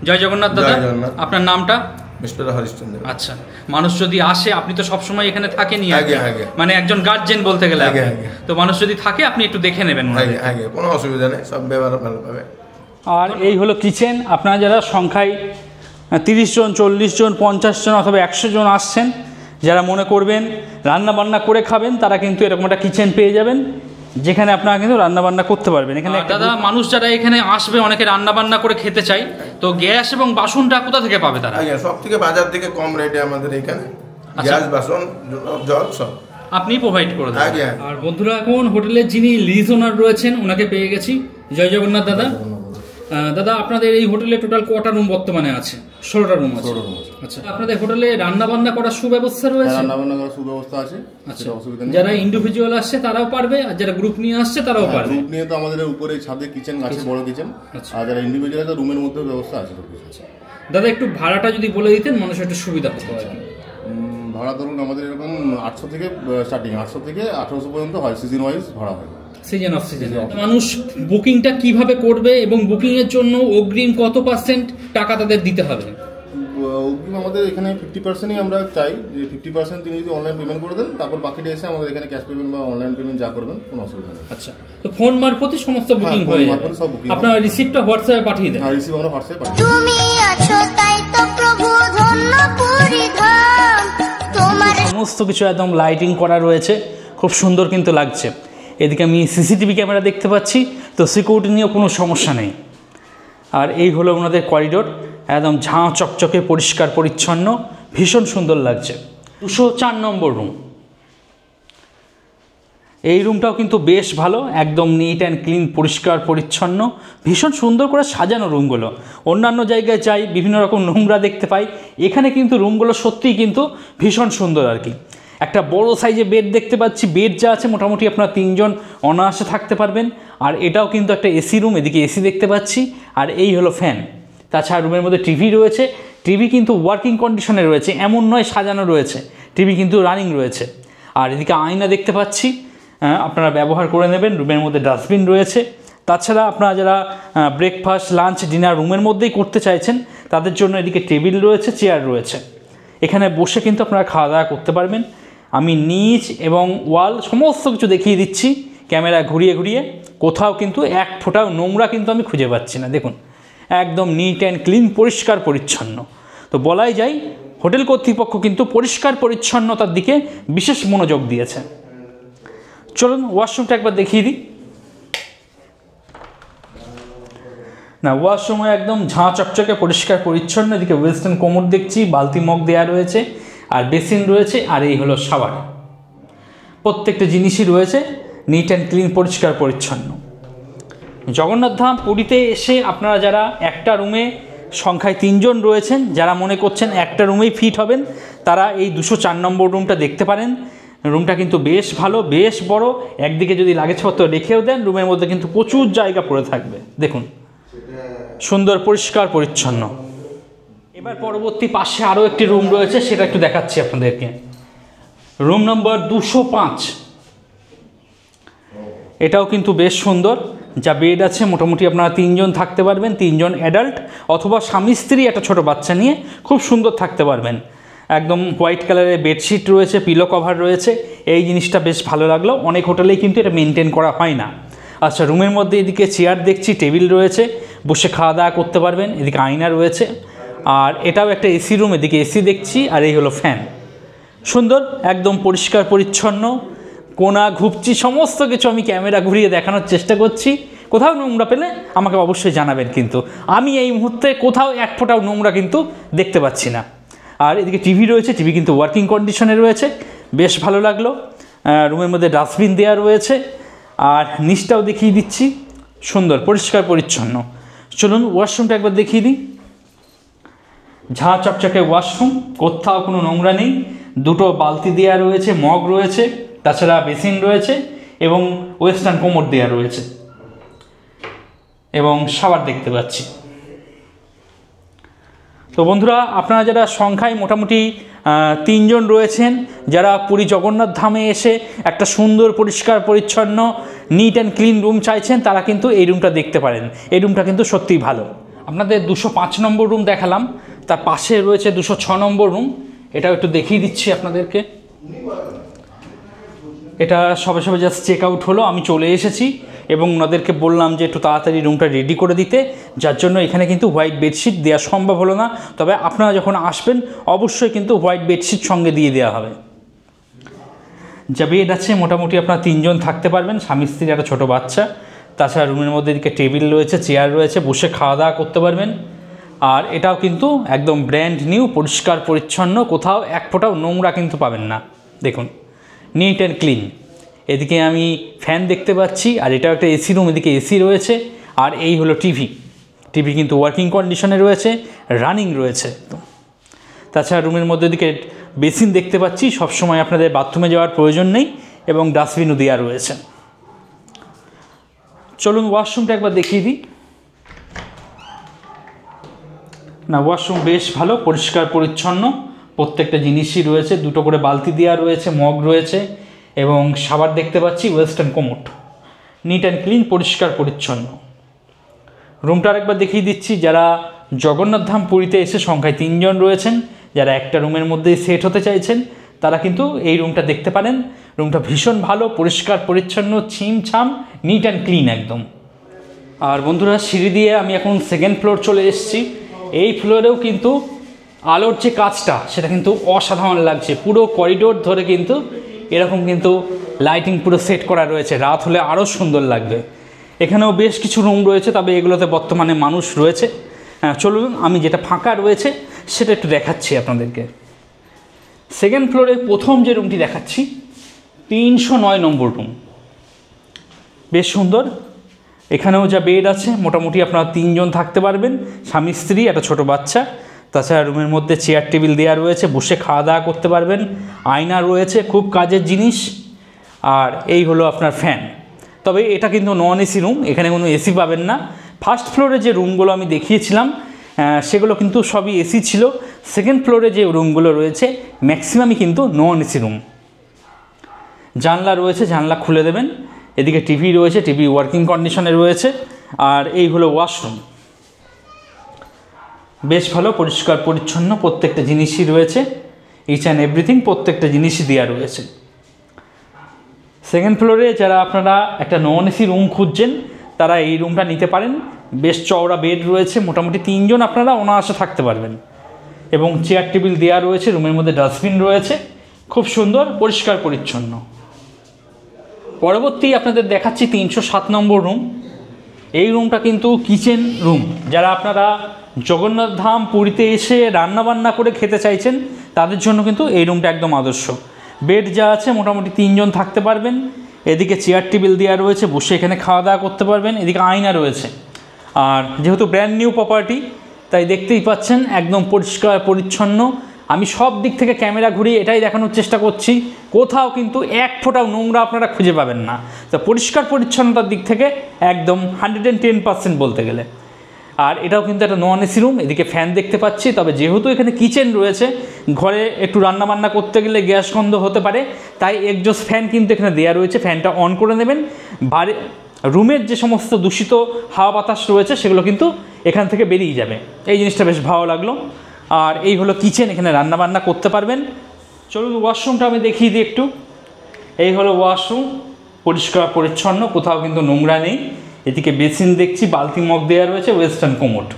জয় জগন্নাথ দাদা। আপনার নামটা? মিস্টার হরিশ্চন্দ্র। আচ্ছা, মানুষ যদি আসে, আপনি তো সবসময় এখানে থাকেনই, মানে একজন গার্জেন বলতে গেলে, তো মানুষ যদি থাকে আপনি একটু দেখে নেবেন, কোনো অসুবিধা নেই, সব ব্যবহার ভালো পাবে। আর এই হলো কিচেন। আপনারা যারা সংখ্যায় 30 জন, 40 জন, 50 জন অথবা 100 জন আসছেন, যারা মনে করবেন রান্না বান্না করে খাবেন, তারা কিন্তু এরকম একটা কিচেন পেয়ে যাবেন, যেখানে আপনারা কিন্তু রান্না বান্না করতে পারবেন। এখানে দাদা, মানুষ যারা এখানে আসবে, অনেকে রান্না বান্না করে খেতে চাই, তো গ্যাস এবং বাসনটা কোথা থেকে পাবে তারা? সব থেকে বাজার থেকে কম রেটে আমাদের এখানে গ্যাস, বাসন, জল সব আপনি প্রোভাইড করে দেন। আর বন্ধুরা, এখন হোটেলের যিনি লিজ ওনার রয়েছেন, ওনাকে পেয়ে গেছি। জয় জগন্নাথ দাদা। দাদা, আপনাদের এই হোটেলে টোটাল কটা রুম বর্তমানে আছে? 16টা রুম আছে। আচ্ছা, আপনাদের হোটেলে রান্না বান্না করার সুব্যবস্থা রয়েছে? রান্না বান্না করার সুব্যবস্থা আছে। আচ্ছা, যারা ইন্ডিভিজুয়াল আসছে তারাও পারবে, আর যারা গ্রুপ নিয়ে আসছে তারাও পারবে? গ্রুপ নিয়ে তো আমাদের উপরে ছাদে কিচেন আছে, বড় কিচেন, আর যারা ইন্ডিভিজুয়াল আছে রুমের মধ্যে ব্যবস্থা আছে। দাদা, একটু ভাড়াটা যদি বলে দিতেন, মানুষের একটু সুবিধা হতো। ভাড়া ধরুন আমাদের এরকম 800 থেকে স্টার্টিং, 800 থেকে 1800 পর্যন্ত হয়, সিজন ওয়াইজ ভাড়া হয়। Season off season. মানুষ বুকিংটা কিভাবে করবে এবং বুকিং এর জন্য অগ্রিম কত % টাকা তাদের দিতে হবে? অগ্রিম আমাদের এখানে 50%ই আমরা চাই, যে 50% তিনি যদি অনলাইন পেমেন্ট করে দেন, তারপর বাকিটা এসে আমাদের এখানে ক্যাশ পেমেন্ট বা অনলাইন পেমেন্ট যা করবেন কোনো অসুবিধা নেই। আচ্ছা, তো ফোন মারফতই সমস্ত বুকিং হয়ে যাবে? আপনারা রিসিপ্টটা হোয়াটসঅ্যাপে পাঠিয়ে দেন? হ্যাঁ, রিসিপ্ট আমরা হোয়াটসঅ্যাপে পাঠিয়ে। তুমি আছো তাই তো প্রভু ধন্য পরিধান তোমার। সমস্ত কিছু একদম লাইটিং করা রয়েছে, খুব সুন্দর কিন্তু লাগছে। এদিকে আমি সিসিটিভি ক্যামেরা দেখতে পাচ্ছি, তো সিকিউরিটি নিয়েও কোনো সমস্যা নেই। আর এই হলো ওনাদের করিডোর, একদম ঝাঁ চকচকে, পরিষ্কার পরিচ্ছন্ন, ভীষণ সুন্দর লাগছে। 204 নম্বর রুম। এই রুমটাও কিন্তু বেশ ভালো, একদম নিট অ্যান্ড ক্লিন, পরিষ্কার পরিচ্ছন্ন, ভীষণ সুন্দর করে সাজানো রুমগুলো। অন্যান্য জায়গায় যাই, বিভিন্ন রকম নোংরা দেখতে পাই, এখানে কিন্তু রুমগুলো সত্যিই কিন্তু ভীষণ সুন্দর আর কি। একটা বড় সাইজে বেড দেখতে পাচ্ছি, বেড যা আছে মোটামুটি আপনারা 3 জন অনায়াসে থাকতে পারবেন। আর এটাও কিন্তু একটা এসি রুম, এদিকে এসি দেখতে পাচ্ছি, আর এই হলো ফ্যান। তাছাড়া রুমের মধ্যে টিভি রয়েছে, টিভি কিন্তু ওয়ার্কিং কন্ডিশনে রয়েছে, এমন নয় সাজানো রয়েছে, টিভি কিন্তু রানিং রয়েছে। আর এদিকে আয়না দেখতে পাচ্ছি, আপনারা ব্যবহার করে নেবেন। রুমের মধ্যে ডাস্টবিন রয়েছে। তাছাড়া আপনারা যারা ব্রেকফাস্ট, লাঞ্চ, ডিনার রুমের মধ্যেই করতে চাইছেন, তাদের জন্য এদিকে টেবিল রয়েছে, চেয়ার রয়েছে, এখানে বসে কিন্তু আপনারা খাওয়া দাওয়া করতে পারবেন। আমি নিচ এবং ওয়াল সমস্ত কিছু দেখিয়ে দিচ্ছি ক্যামেরা ঘুরিয়ে ঘুরিয়ে, কোথাও কিন্তু এক ফোঁটাও নোংরা কিন্তু আমি খুঁজে পাচ্ছি না। দেখুন, একদম নিট অ্যান্ড ক্লিন, পরিষ্কার পরিচ্ছন্ন। তো বলাই যায় হোটেল কর্তৃপক্ষ কিন্তু পরিষ্কার পরিচ্ছন্নতার দিকে বিশেষ মনোযোগ দিয়েছে। চলুন ওয়াশরুমটা একবার দেখিয়ে দিই। না, ওয়াশরুমে একদম ঝাঁ চকচকে, পরিষ্কার পরিচ্ছন্ন। এদিকে ওয়েস্টার্ন কোমর দেখছি, বালতি মগ দেওয়া রয়েছে, আর বেসিন রয়েছে, আর এই হলো শাওয়ার। প্রত্যেকটা জিনিসই রয়েছে নিট অ্যান্ড ক্লিন, পরিষ্কার পরিচ্ছন্ন। জগন্নাথ ধাম পুরীতে এসে আপনারা যারা একটা রুমে সংখ্যায় 3 জন রয়েছেন, যারা মনে করছেন একটা রুমেই ফিট হবেন, তারা এই 204 নম্বর রুমটা দেখতে পারেন। রুমটা কিন্তু বেশ ভালো, বেশ বড়। একদিকে যদি লাগেজপত্র রেখেও দেন, রুমের মধ্যে কিন্তু প্রচুর জায়গা পড়ে থাকবে। দেখুন, সুন্দর, পরিষ্কার পরিচ্ছন্ন। এবার পরবর্তী পাশে আরও একটি রুম রয়েছে, সেটা একটু দেখাচ্ছি আপনাদেরকে। Room number 205। এটাও কিন্তু বেশ সুন্দর, যা বেড আছে মোটামুটি আপনারা 3 জন থাকতে পারবেন, 3 জন অ্যাডাল্ট অথবা স্বামী স্ত্রী একটা ছোটো বাচ্চা নিয়ে খুব সুন্দর থাকতে পারবেন। একদম হোয়াইট কালারের বেডশিট রয়েছে, পিলো কভার রয়েছে, এই জিনিসটা বেশ ভালো লাগলো। অনেক হোটেলেই কিন্তু এটা মেনটেন করা হয় না। আচ্ছা, রুমের মধ্যে এদিকে চেয়ার দেখছি, টেবিল রয়েছে, বসে খাওয়া দাওয়া করতে পারবেন। এদিকে আয়না রয়েছে, আর এটাও একটা এসি রুম, এদিকে এসি দেখছি, আর এই হলো ফ্যান। সুন্দর, একদম পরিষ্কার পরিচ্ছন্ন। কোনা ঘুপচি সমস্ত কিছু আমি ক্যামেরা ঘুরিয়ে দেখানোর চেষ্টা করছি। কোথাও নোংরা পেলে আমাকে অবশ্যই জানাবেন, কিন্তু আমি এই মুহূর্তে কোথাও এক ফোঁটাও নোংরা কিন্তু দেখতে পাচ্ছি না। আর এদিকে টিভি রয়েছে, টিভি কিন্তু ওয়ার্কিং কন্ডিশনে রয়েছে, বেশ ভালো লাগলো। রুমের মধ্যে ডাস্টবিন দেওয়া রয়েছে, আর নিচটাও দেখিয়ে দিচ্ছি, সুন্দর, পরিষ্কার পরিচ্ছন্ন। চলুন ওয়াশরুমটা একবার দেখিয়ে দিই। ঝাঁ চকচকে ওয়াশরুম, কোথাও কোনো নোংরা নেই। 2টো বালতি দেওয়া রয়েছে, মগ রয়েছে, তাছাড়া বেসিন রয়েছে, এবং ওয়েস্টার্ন কোমর দেওয়া রয়েছে, এবং শাওয়ার দেখতে পাচ্ছি। তো বন্ধুরা, আপনারা যারা সংখ্যায় মোটামুটি 3 জন রয়েছেন, যারা পুরী জগন্নাথ ধামে এসে একটা সুন্দর, পরিষ্কার পরিচ্ছন্ন, নিট অ্যান্ড ক্লিন রুম চাইছেন, তারা কিন্তু এই রুমটা দেখতে পারেন। এই রুমটা কিন্তু সত্যিই ভালো। আপনাদের 205 নম্বর রুম দেখালাম, তার পাশে রয়েছে 206 নম্বর রুম। এটাও একটু দেখিয়ে দিচ্ছি আপনাদেরকে। এটা সবে সবে জাস্ট চেক আউট হলো, আমি চলে এসেছি এবং ওনাদেরকে বললাম যে একটু তাড়াতাড়ি রুমটা রেডি করে দিতে, যার জন্য এখানে কিন্তু হোয়াইট বেডশিট দেওয়া সম্ভব হলো না। তবে আপনারা যখন আসবেন অবশ্যই কিন্তু হোয়াইট বেডশিট সঙ্গে দিয়ে দেওয়া হবে। যা বেড আছে মোটামুটি আপনারা 3 জন থাকতে পারবেন, স্বামী স্ত্রী, একটা ছোটো বাচ্চা। তাছাড়া রুমের মধ্যে এদিকে টেবিল রয়েছে, চেয়ার রয়েছে, বসে খাওয়া দাওয়া করতে পারবেন। আর এটাও কিন্তু একদম ব্র্যান্ড নিউ, পরিষ্কার পরিচ্ছন্ন, কোথাও এক ফোঁটাও নোংরা কিন্তু পাবেন না। দেখুন, নিট অ্যান্ড ক্লিন। এদিকে আমি ফ্যান দেখতে পাচ্ছি, আর এটাও একটা এসি রুম, এদিকে এসি রয়েছে। আর এই হলো টিভি কিন্তু ওয়ার্কিং কন্ডিশনে রয়েছে, রানিং রয়েছে। তাছাড়া রুমের মধ্যে এদিকে বেসিন দেখতে পাচ্ছি, সবসময় আপনাদের বাথরুমে যাওয়ার প্রয়োজন নেই, এবং ডাস্টবিনও দেওয়া রয়েছে। চলুন ওয়াশরুমটা একবার দেখিয়ে দিই। না, ওয়াশরুম বেশ ভালো, পরিষ্কার পরিচ্ছন্ন, প্রত্যেকটা জিনিসই রয়েছে। 2টো করে বালতি দেওয়া রয়েছে, মগ রয়েছে, এবং শাওয়ার দেখতে পাচ্ছি, western commode. Neat and clean, পরিষ্কার পরিচ্ছন্ন। রুমটা আরেকবার দেখিয়ে দিচ্ছি। যারা জগন্নাথ ধাম পুরীতে এসে সংখ্যায় 3 জন রয়েছেন, যারা একটা রুমের মধ্যেই সেট হতে চাইছেন, তারা কিন্তু এই রুমটা দেখতে পারেন। রুমটা ভীষণ ভালো, পরিষ্কার পরিচ্ছন্ন, ছিমছাম, নিট অ্যান্ড ক্লিন একদম। আর বন্ধুরা, সিঁড়ি দিয়ে আমি এখন 2nd ফ্লোর চলে এসেছি। এই ফ্লোরেও কিন্তু আলোর যে কাজটা, সেটা কিন্তু অসাধারণ লাগছে। পুরো করিডোর ধরে কিন্তু এরকম কিন্তু লাইটিং পুরো সেট করা রয়েছে, রাত হলে আরও সুন্দর লাগবে। এখানেও বেশ কিছু রুম রয়েছে, তবে এগুলোতে বর্তমানে মানুষ রয়েছে। চলুন আমি যেটা ফাঁকা রয়েছে সেটা একটু দেখাচ্ছি আপনাদেরকে। 2nd ফ্লোরে প্রথম যে রুমটি দেখাচ্ছি, 309 নম্বর রুম, বেশ সুন্দর। এখানেও যা বেড আছে, মোটামুটি আপনারা 3 জন থাকতে পারবেন, স্বামী স্ত্রী, একটা ছোটো বাচ্চা। তাছাড়া রুমের মধ্যে চেয়ার টেবিল দেওয়া রয়েছে, বসে খাওয়া দাওয়া করতে পারবেন, আয়না রয়েছে, খুব কাজের জিনিস। আর এই হলো আপনার ফ্যান। তবে এটা কিন্তু নন এসি রুম, এখানে কোনো এসি পাবেন না। 1st ফ্লোরে যে রুমগুলো আমি দেখিয়েছিলাম সেগুলো কিন্তু সবই এসি ছিল। 2nd ফ্লোরে যে রুমগুলো রয়েছে ম্যাক্সিমামই কিন্তু নন এসি রুম। জানলা রয়েছে, জানলা খুলে দেবেন। এদিকে টিভি রয়েছে, টিভি ওয়ার্কিং কন্ডিশনে রয়েছে। আর এই হলো ওয়াশরুম, বেশ ভালো, পরিষ্কার পরিচ্ছন্ন, প্রত্যেকটা জিনিসই রয়েছে, ইচ অ্যান্ড এভরিথিং, প্রত্যেকটা জিনিসই দেওয়া রয়েছে। 2nd ফ্লোরে যারা আপনারা একটা নন এসি রুম খুঁজছেন, তারা এই রুমটা নিতে পারেন। বেশ চওড়া বেড রয়েছে, মোটামুটি 3 জন আপনারা অনায়াসে থাকতে পারবেন, এবং চেয়ার টেবিল দেওয়া রয়েছে। রুমের মধ্যে ডাস্টবিন রয়েছে, খুব সুন্দর, পরিষ্কার পরিচ্ছন্ন। পরবর্তী আপনাদের দেখাচ্ছি 307 নম্বর রুম। এই রুমটা কিন্তু কিচেন রুম। যারা আপনারা জগন্নাথ ধাম পুরীতে এসে রান্নাবান্না করে খেতে চাইছেন, তাদের জন্য কিন্তু এই রুমটা একদম আদর্শ। বেড যা আছে, মোটামুটি 3 জন থাকতে পারবেন। এদিকে চেয়ার টেবিল দেওয়া রয়েছে, বসে এখানে খাওয়া দাওয়া করতে পারবেন। এদিকে আয়না রয়েছে। আর যেহেতু ব্র্যান্ড নিউ প্রপার্টি, তাই দেখতেই পাচ্ছেন একদম পরিষ্কার পরিচ্ছন্ন। আমি সব দিক থেকে ক্যামেরা ঘুরিয়ে এটাই দেখানোর চেষ্টা করছি, কোথাও কিন্তু এক ফোঁটাও নোংরা আপনারা খুঁজে পাবেন না। তো পরিষ্কার পরিচ্ছন্নতার দিক থেকে একদম 110% বলতে গেলে। আর এটাও কিন্তু একটা নন এসি রুম। এদিকে ফ্যান দেখতে পাচ্ছি, তবে যেহেতু এখানে কিচেন রয়েছে, ঘরে একটু রান্নাবান্না করতে গেলে গ্যাস গন্ধ হতে পারে, তাই এক্সজস্ট ফ্যান কিন্তু এখানে দেওয়া রয়েছে। ফ্যানটা অন করে নেবেন, রুমের যে সমস্ত দূষিত হাওয়া বাতাস রয়েছে সেগুলো কিন্তু এখান থেকে বেরিয়ে যাবে। এই জিনিসটা বেশ ভালো লাগলো। আর এই হলো কিচেন, এখানে রান্নাবান্না করতে পারবেন। চলুন ওয়াশরুমটা আমি দেখিয়ে দিই একটু। এই হলো ওয়াশরুম, পরিষ্কার পরিচ্ছন্ন, কোথাও কিন্তু নোংরা নেই। এদিকে বেসিন দেখছি, বালতি মগ দেওয়া রয়েছে, ওয়েস্টার্ন কোমোড।